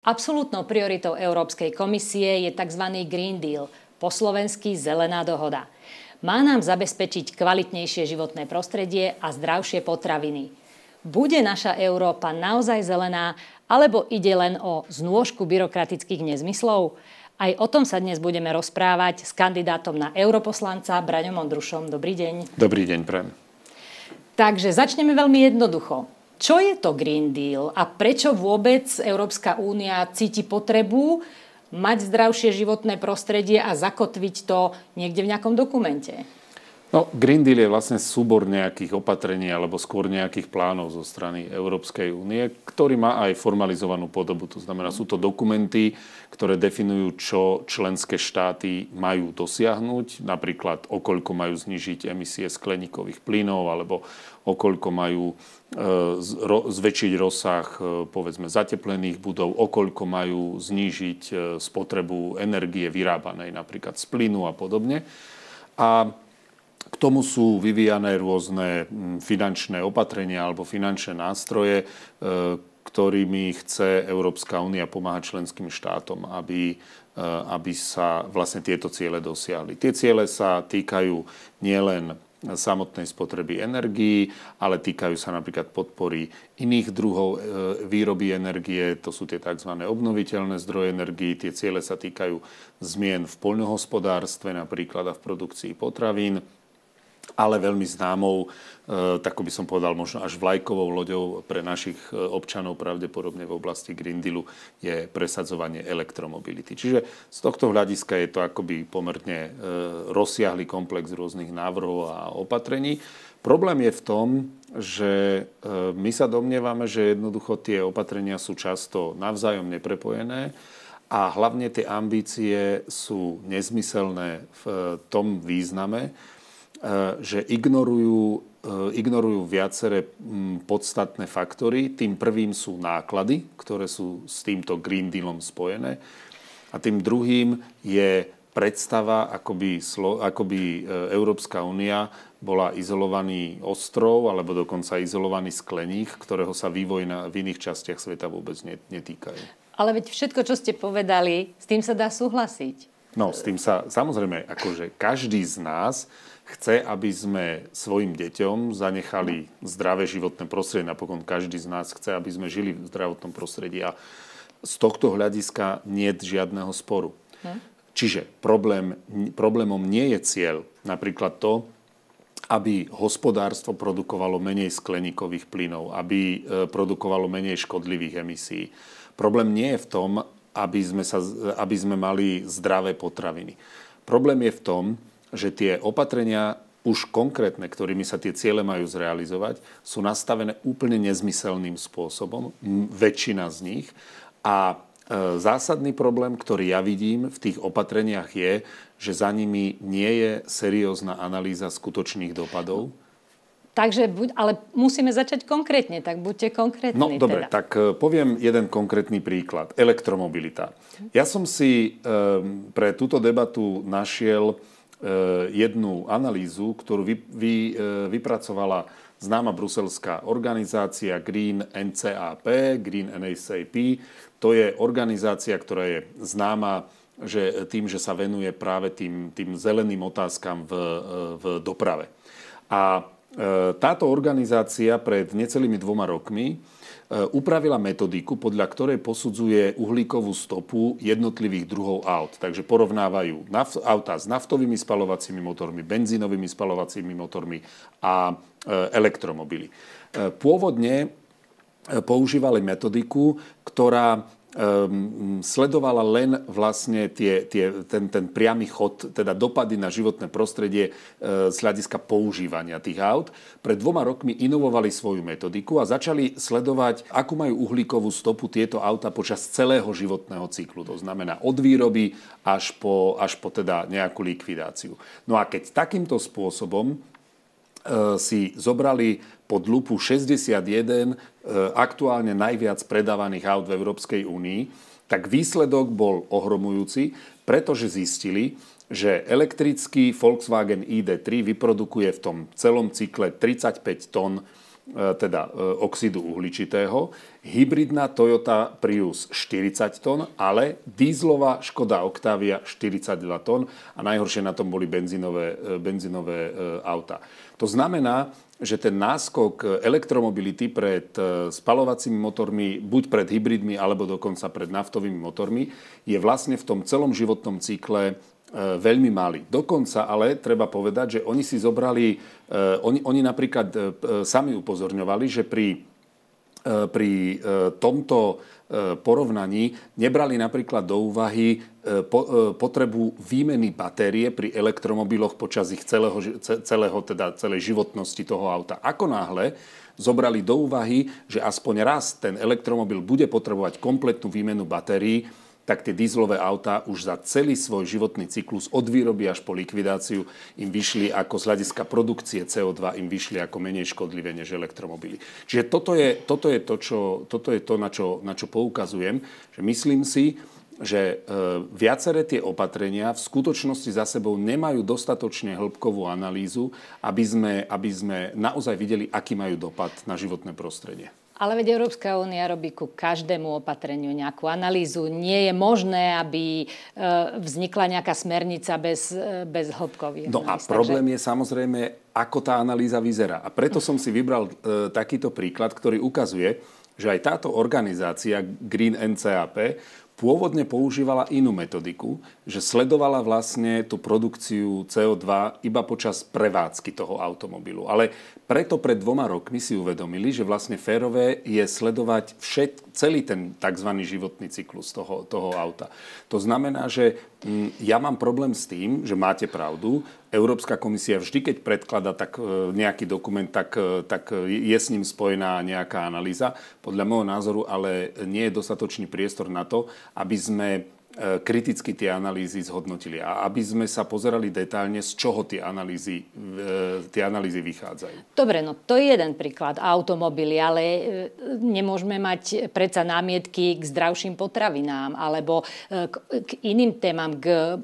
Absolútnou prioritou Európskej komisie je tzv. Green Deal, po slovensky zelená dohoda. Má nám zabezpečiť kvalitnejšie životné prostredie a zdravšie potraviny. Bude naša Európa naozaj zelená, alebo ide len o znôžku byrokratických nezmyslov? Aj o tom sa dnes budeme rozprávať s kandidátom na europoslanca Braňom Ondrušom. Dobrý deň. Dobrý deň, prajem. Takže začneme veľmi jednoducho. Čo je to Green Deal a prečo vôbec Európska únia cíti potrebu mať zdravšie životné prostredie a zakotviť to niekde v nejakom dokumente? No, Green Deal je vlastne súbor nejakých opatrení alebo skôr nejakých plánov zo strany Európskej únie, ktorý má aj formalizovanú podobu. To znamená, sú to dokumenty, ktoré definujú, čo členské štáty majú dosiahnuť, napríklad okoľko majú znižiť emisie skleníkových plynov alebo okoľko majú zväčšiť rozsah povedzme zateplených budov, okoľko majú znížiť spotrebu energie vyrábanej napríklad z plynu a podobne. A k tomu sú vyvíjané rôzne finančné opatrenia alebo finančné nástroje, ktorými chce Európska únia pomáhať členským štátom, aby sa vlastne tieto ciele dosiahli. Tie ciele sa týkajú nielen samotnej spotreby energií, ale týkajú sa napríklad podpory iných druhov výroby energie, to sú tie tzv. Obnoviteľné zdroje energií. Tie ciele sa týkajú zmien v poľnohospodárstve napríklad a v produkcii potravín. Ale veľmi známou, tak by som povedal, možno až vlajkovou loďou pre našich občanov pravdepodobne v oblasti Green Dealu je presadzovanie elektromobility. Čiže z tohto hľadiska je to akoby pomerne rozsiahly komplex rôznych návrhov a opatrení. Problém je v tom, že my sa domnievame, že jednoducho tie opatrenia sú často navzájom neprepojené a hlavne tie ambície sú nezmyselné v tom význame, že ignorujú viaceré podstatné faktory. Tým prvým sú náklady, ktoré sú s týmto Green Dealom spojené. A tým druhým je predstava, ako by Európska únia bola izolovaný ostrov alebo dokonca izolovaný skleník, ktorého sa vývoj v iných častiach sveta vôbec netýkajú. Ale veď všetko, čo ste povedali, s tým sa dá súhlasiť. No, s tým sa samozrejme, akože každý z nás chce, aby sme svojim deťom zanechali zdravé životné prostredie. Napokon každý z nás chce, aby sme žili v zdravotnom prostredí. A z tohto hľadiska nie je žiadneho sporu. Čiže problémom nie je cieľ. Napríklad to, aby hospodárstvo produkovalo menej skleníkových plynov, aby produkovalo menej škodlivých emisí. Problém nie je v tom, aby sme mali zdravé potraviny. Problém je v tom, že tie opatrenia už konkrétne, ktorými sa tie ciele majú zrealizovať, sú nastavené úplne nezmyselným spôsobom, väčšina z nich. A zásadný problém, ktorý ja vidím v tých opatreniach je, že za nimi nie je seriózna analýza skutočných dopadov. Takže, ale musíme začať konkrétne, tak buďte konkrétni. No dobre, tak poviem jeden konkrétny príklad. Elektromobilita. Ja som si pre túto debatu našiel jednu analýzu, ktorú vypracovala známa bruselská organizácia Green NCAP, Green NACP. To je organizácia, ktorá je známa tým, že sa venuje práve tým zeleným otázkam v doprave. A táto organizácia pred necelými 2 rokmi upravila metodiku, podľa ktorej posudzuje uhlíkovú stopu jednotlivých druhov aut. Takže porovnávajú autá s naftovými spaľovacími motormi, benzínovými spaľovacími motormi a elektromobily. Pôvodne používali metodiku, ktorá sledovala len vlastne ten priamy chod, teda dopady na životné prostredie z hľadiska používania tých aut. Pred 2 rokmi inovovali svoju metodiku a začali sledovať, akú majú uhlíkovú stopu tieto auta počas celého životného cyklu. To znamená od výroby až po teda nejakú likvidáciu. No a keď takýmto spôsobom si zobrali pod lupu 61 aktuálne najviac predávaných aut v Európskej únii, tak výsledok bol ohromujúci, pretože zistili, že elektrický Volkswagen ID3 vyprodukuje v tom celom cykle 35 tón oxidu uhličitého, hybridná Toyota Prius 40 tón, ale dízlová Škoda Octavia 42 tón a najhoršie na tom boli benzínové auta. To znamená, že ten náskok elektromobility pred spaľovacími motormi, buď pred hybridmi, alebo dokonca pred naftovými motormi, je vlastne v tom celom životnom cykle veľmi malý. Dokonca ale treba povedať, že oni si zobrali, oni napríklad sami upozorňovali, že pri tomto porovnaní nebrali napríklad do úvahy potrebu výmeny batérie pri elektromobiloch počas ich celej životnosti toho auta. Ako náhle zobrali do úvahy, že aspoň raz ten elektromobil bude potrebovať kompletnú výmenu batérií, tak tie dízlové autá už za celý svoj životný cyklus od výroby až po likvidáciu im vyšli ako z hľadiska produkcie CO2 im vyšli ako menej škodlivé než elektromobily. Čiže toto je to, na čo poukazujem, že myslím si, že viaceré tie opatrenia v skutočnosti za sebou nemajú dostatočne hĺbkovú analýzu, aby sme naozaj videli, aký majú dopad na životné prostredie. Ale veď Európska únia robí ku každému opatreniu nejakú analýzu. Nie je možné, aby vznikla nejaká smernica bez hĺbkových analýz. No a problém je samozrejme, ako tá analýza vyzerá. A preto som si vybral takýto príklad, ktorý ukazuje, že aj táto organizácia Green NCAP pôvodne používala inú metodiku, že sledovala vlastne tú produkciu CO2 iba počas prevádzky toho automobilu. Ale preto pred 2 rokmi si uvedomili, že vlastne férové je sledovať celý ten tzv. Životný cyklus toho auta. To znamená, že ja mám problém s tým, že máte pravdu, Európska komisia vždy, keď predkladá nejaký dokument, tak je s ním spojená nejaká analýza. Podľa môjho názoru ale nie je dostatočný priestor na to, aby sme kriticky tie analýzy zhodnotili a aby sme sa pozerali detailne, z čoho tie analýzy vychádzajú. Dobre, no to je jeden príklad, automobily, ale nemôžeme mať predsa námietky k zdravším potravinám alebo k iným témam, k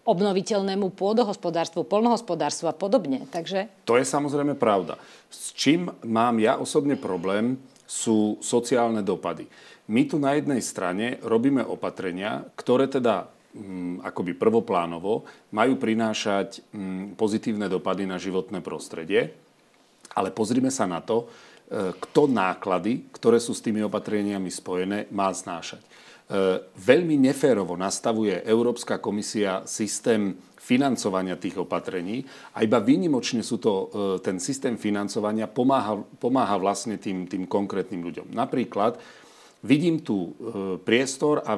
obnoviteľnému pôdohospodárstvu, poľnohospodárstvu a podobne. Takže... To je samozrejme pravda. S čím mám ja osobne problém, sú sociálne dopady. My tu na jednej strane robíme opatrenia, ktoré teda akoby prvoplánovo majú prinášať pozitívne dopady na životné prostredie, ale pozrime sa na to, kto náklady, ktoré sú s tými opatreniami spojené, má znášať. Veľmi neférovo nastavuje Európska komisia systém financovania tých opatrení a iba výnimočne ten systém financovania pomáha vlastne tým konkrétnym ľuďom. Napríklad vidím tu priestor a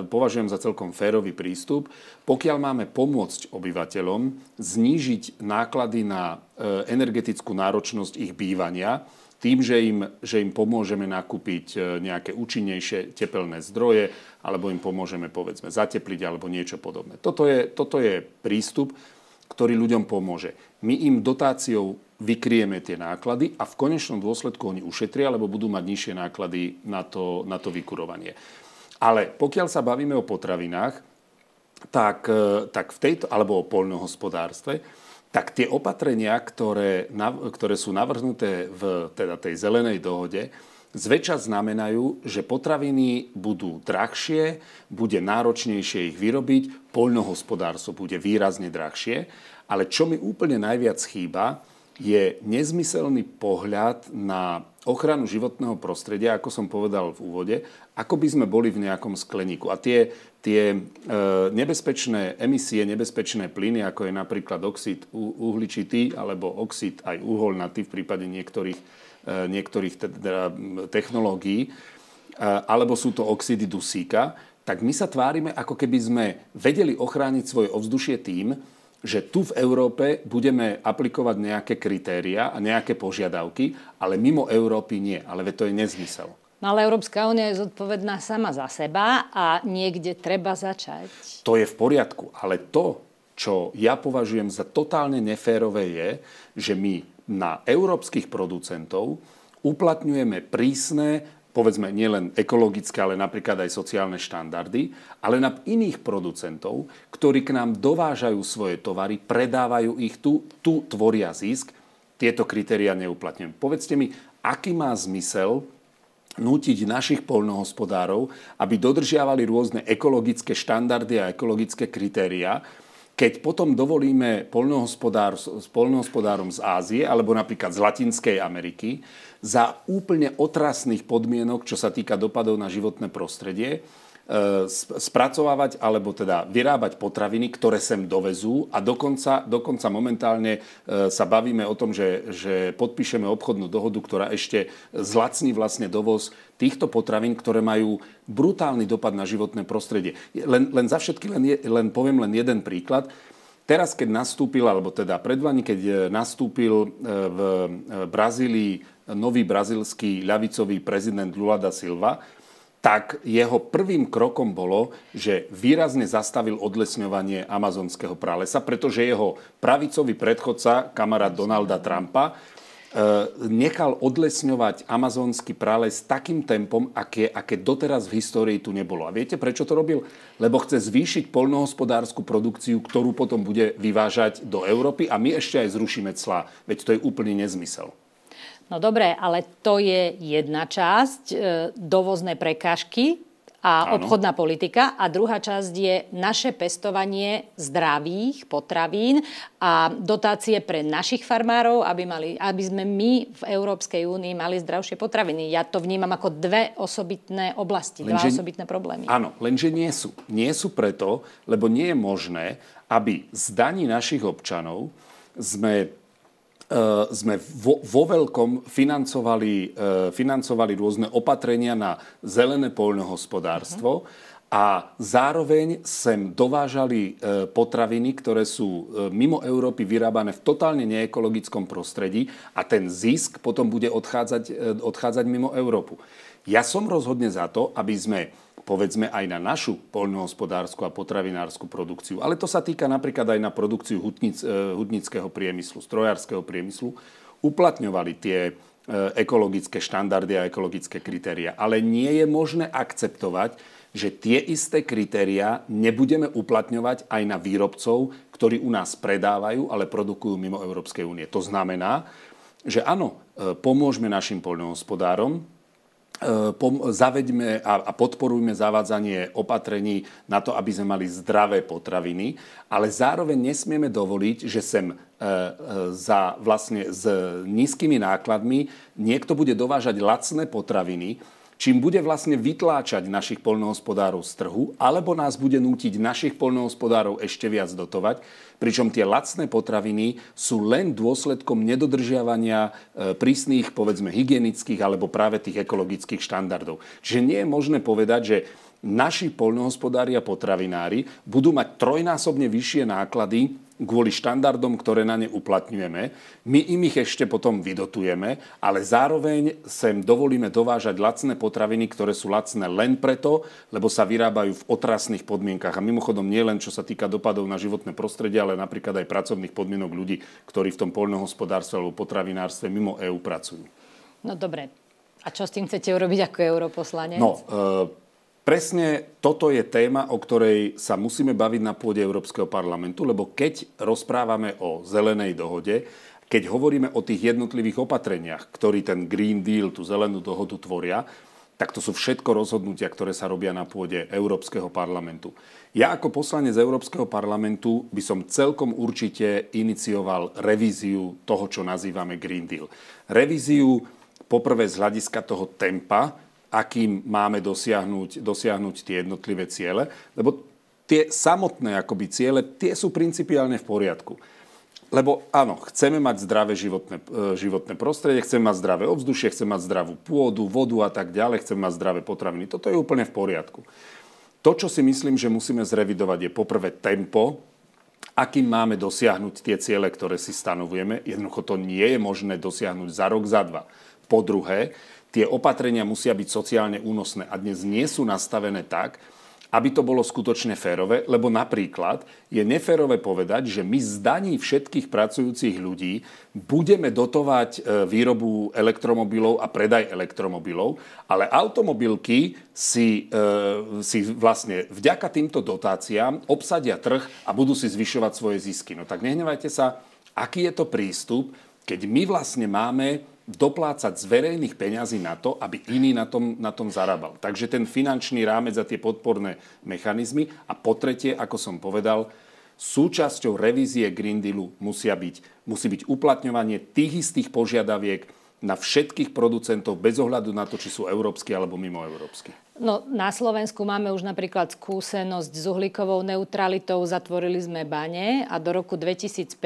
považujem za celkom férový prístup, pokiaľ máme pomôcť obyvateľom znížiť náklady na energetickú náročnosť ich bývania, tým, že im pomôžeme nakúpiť nejaké účinnejšie tepelné zdroje, alebo im pomôžeme, povedzme, zatepliť alebo niečo podobné. Toto je prístup, ktorý ľuďom pomôže. My im dotáciou vykryjeme tie náklady a v konečnom dôsledku oni ušetria, alebo budú mať nižšie náklady na to vykurovanie. Ale pokiaľ sa bavíme o potravinách, tak v tejto, alebo o poľnohospodárstve, tak tie opatrenia, ktoré sú navrhnuté v tej zelenej dohode, zväčša znamenajú, že potraviny budú drahšie, bude náročnejšie ich vyrobiť, poľnohospodárstvo bude výrazne drahšie, ale čo mi úplne najviac chýba, je nezmyselný pohľad na ochranu životného prostredia, ako som povedal v úvode, ako by sme boli v nejakom skleníku. A tie nebezpečné emisie, nebezpečné plyny, ako je napríklad oxid uhličitý alebo oxid aj uholnatý v prípade niektorých technológií, alebo sú to oxidy dusíka, tak my sa tvárime, ako keby sme vedeli ochrániť svoje ovzdušie tým, že tu v Európe budeme aplikovať nejaké kritériá a nejaké požiadavky, ale mimo Európy nie. Ale to je nezmysel. No ale Európska únia je zodpovedná sama za seba a niekde treba začať. To je v poriadku, ale to, čo ja považujem za totálne neférové, je, že my na európskych producentov uplatňujeme prísne, povedzme nielen ekologické, ale napríklad aj sociálne štandardy, ale na iných producentov, ktorí k nám dovážajú svoje tovary, predávajú ich tu tvoria zisk, tieto kritériá neuplatňujeme. Povedzte mi, aký má zmysel nútiť našich poľnohospodárov, aby dodržiavali rôzne ekologické štandardy a ekologické kritériá, keď potom dovolíme poľnohospodárom z Ázie alebo napríklad z Latinskej Ameriky za úplne otrasných podmienok, čo sa týka dopadov na životné prostredie, spracovávať alebo teda vyrábať potraviny, ktoré sem dovezú a dokonca momentálne sa bavíme o tom, že podpíšeme obchodnú dohodu, ktorá ešte zlacní vlastne dovoz týchto potravín, ktoré majú brutálny dopad na životné prostredie. Len za všetky poviem len jeden príklad. Teraz, keď nastúpil, alebo teda predvani, keď nastúpil v Brazílii nový brazílsky ľavicový prezident Lula da Silva, tak jeho prvým krokom bolo, že výrazne zastavil odlesňovanie amazonského pralesa, pretože jeho pravicový predchodca, kamarát Donalda Trumpa, nechal odlesňovať amazonský prales takým tempom, aké doteraz v histórii tu nebolo. A viete, prečo to robil? Lebo chce zvýšiť poľnohospodársku produkciu, ktorú potom bude vyvážať do Európy a my ešte aj zrušíme clá. Veď to je úplný nezmysel. No dobre, ale to je jedna časť, dovozné prekážky a obchodná politika. A druhá časť je naše pestovanie zdravých potravín a dotácie pre našich farmárov, aby sme my v Európskej únii mali zdravšie potraviny. Ja to vnímam ako dve osobitné oblasti, dva osobitné problémy. Áno, lenže nie sú. Nie sú preto, lebo nie je možné, aby z daní našich občanov sme vo veľkom financovali rôzne opatrenia na zelené poľnohospodárstvo a zároveň sem dovážali potraviny, ktoré sú mimo Európy vyrábané v totálne neekologickom prostredí a ten zisk potom bude odchádzať mimo Európu. Ja som rozhodne za to, aby sme povedzme aj na našu poľnohospodársku a potravinársku produkciu, ale to sa týka napríklad aj na produkciu hutnického priemyslu, strojárskeho priemyslu, uplatňovali tie ekologické štandardy a ekologické kritériá. Ale nie je možné akceptovať, že tie isté kritériá nebudeme uplatňovať aj na výrobcov, ktorí u nás predávajú, ale produkujú mimo Európskej únie. To znamená, že áno, pomôžme našim poľnohospodárom, zaveďme a podporujme zavádzanie opatrení na to, aby sme mali zdravé potraviny, ale zároveň nesmieme dovoliť, že sem vlastne s nízkymi nákladmi niekto bude dovážať lacné potraviny, čím bude vlastne vytláčať našich poľnohospodárov z trhu, alebo nás bude nútiť našich poľnohospodárov ešte viac dotovať, pričom tie lacné potraviny sú len dôsledkom nedodržiavania prísnych, povedzme, hygienických alebo práve tých ekologických štandardov. Čiže nie je možné povedať, že naši poľnohospodári a potravinári budú mať trojnásobne vyššie náklady kvôli štandardom, ktoré na ne uplatňujeme. My im ich ešte potom vydotujeme, ale zároveň sem dovolíme dovážať lacné potraviny, ktoré sú lacné len preto, lebo sa vyrábajú v otrasných podmienkach. A mimochodom nie len čo sa týka dopadov na životné prostredie, ale napríklad aj pracovných podmienok ľudí, ktorí v tom poľnohospodárstve alebo potravinárstve mimo EÚ pracujú. No dobre. A čo s tým chcete urobiť ako europoslanec? Presne toto je téma, o ktorej sa musíme baviť na pôde Európskeho parlamentu, lebo keď rozprávame o zelenej dohode, keď hovoríme o tých jednotlivých opatreniach, ktorý ten Green Deal, tú zelenú dohodu tvoria, tak to sú všetko rozhodnutia, ktoré sa robia na pôde Európskeho parlamentu. Ja ako poslanec Európskeho parlamentu by som celkom určite inicioval revíziu toho, čo nazývame Green Deal. Revíziu poprvé z hľadiska toho tempa, akým máme dosiahnuť tie jednotlivé ciele, lebo tie samotné akoby ciele, tie sú principiálne v poriadku. Lebo áno, chceme mať zdravé životné prostredie, chceme mať zdravé ovzdušie, chceme mať zdravú pôdu, vodu a tak ďalej, chceme mať zdravé potraviny. Toto je úplne v poriadku. To, čo si myslím, že musíme zrevidovať, je poprvé tempo, akým máme dosiahnuť tie ciele, ktoré si stanovujeme. Jednoducho to nie je možné dosiahnuť za rok, za dva. Po druhé, tie opatrenia musia byť sociálne únosné a dnes nie sú nastavené tak, aby to bolo skutočne férové, lebo napríklad je neférové povedať, že my z daní všetkých pracujúcich ľudí budeme dotovať výrobu elektromobilov a predaj elektromobilov, ale automobilky si vlastne vďaka týmto dotáciám obsadia trh a budú si zvyšovať svoje zisky. No tak nehnevajte sa, aký je to prístup, keď my vlastne máme doplácať z verejných peňazí na to, aby iný na tom zarábal. Takže ten finančný rámec a tie podporné mechanizmy. A po tretie, ako som povedal, súčasťou revízie Green Dealu musí byť uplatňovanie tých istých požiadaviek na všetkých producentov bez ohľadu na to, či sú európski alebo mimoeurópski. No, na Slovensku máme už napríklad skúsenosť s uhlíkovou neutralitou, zatvorili sme bane a do roku 2050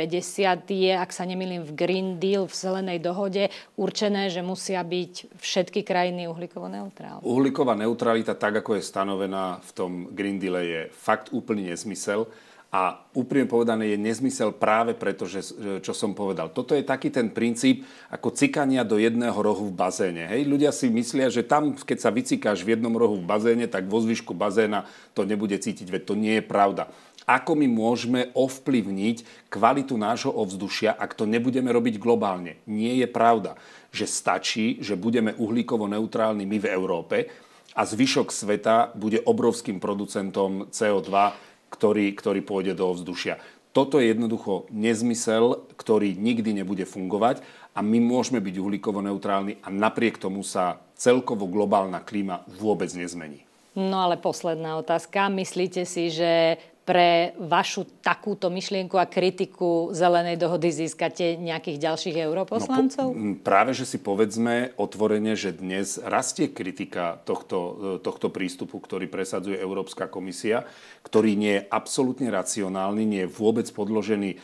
je, ak sa nemýlim, v Green Deal, v zelenej dohode určené, že musia byť všetky krajiny uhlíkovo neutrálne. Uhlíková neutralita, tak ako je stanovená v tom Green Deale, je fakt úplný nezmysel. A úprimne povedané je nezmysel práve preto, čo som povedal. Toto je taký ten princíp ako cikania do jedného rohu v bazéne. Hej? Ľudia si myslia, že tam, keď sa vycikáš v jednom rohu v bazéne, tak vo zvyšku bazéna to nebude cítiť. Veď to nie je pravda. Ako my môžeme ovplyvniť kvalitu nášho ovzdušia, ak to nebudeme robiť globálne? Nie je pravda, že stačí, že budeme uhlíkovo neutrálni my v Európe a zvyšok sveta bude obrovským producentom CO2, ktorý pôjde do ovzdušia. Toto je jednoducho nezmysel, ktorý nikdy nebude fungovať a my môžeme byť uhlíkovo neutrálni a napriek tomu sa celkovo globálna klíma vôbec nezmení. No ale posledná otázka. Myslíte si, že pre vašu takúto myšlienku a kritiku zelenej dohody získate nejakých ďalších europoslancov? Práve, že si povedzme otvorene, že dnes rastie kritika tohto prístupu, ktorý presadzuje Európska komisia, ktorý nie je absolútne racionálny, nie je vôbec podložený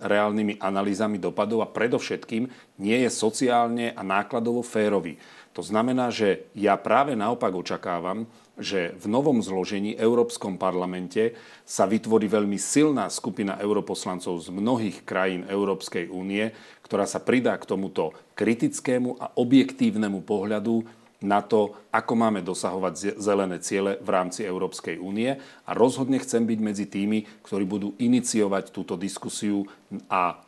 reálnymi analýzami dopadov a predovšetkým nie je sociálne a nákladovo férový. To znamená, že ja práve naopak očakávam, že v novom zložení Európskom parlamente sa vytvorí veľmi silná skupina europoslancov z mnohých krajín Európskej únie, ktorá sa pridá k tomuto kritickému a objektívnemu pohľadu na to, ako máme dosahovať zelené ciele v rámci Európskej únie. A rozhodne chcem byť medzi tými, ktorí budú iniciovať túto diskusiu a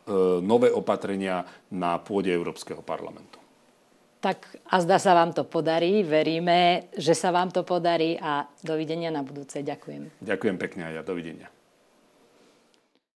nové opatrenia na pôde Európskeho parlamentu. Tak a zdá sa vám to podarí. Veríme, že sa vám to podarí a dovidenia na budúce. Ďakujem. Ďakujem pekne a ja dovidenia.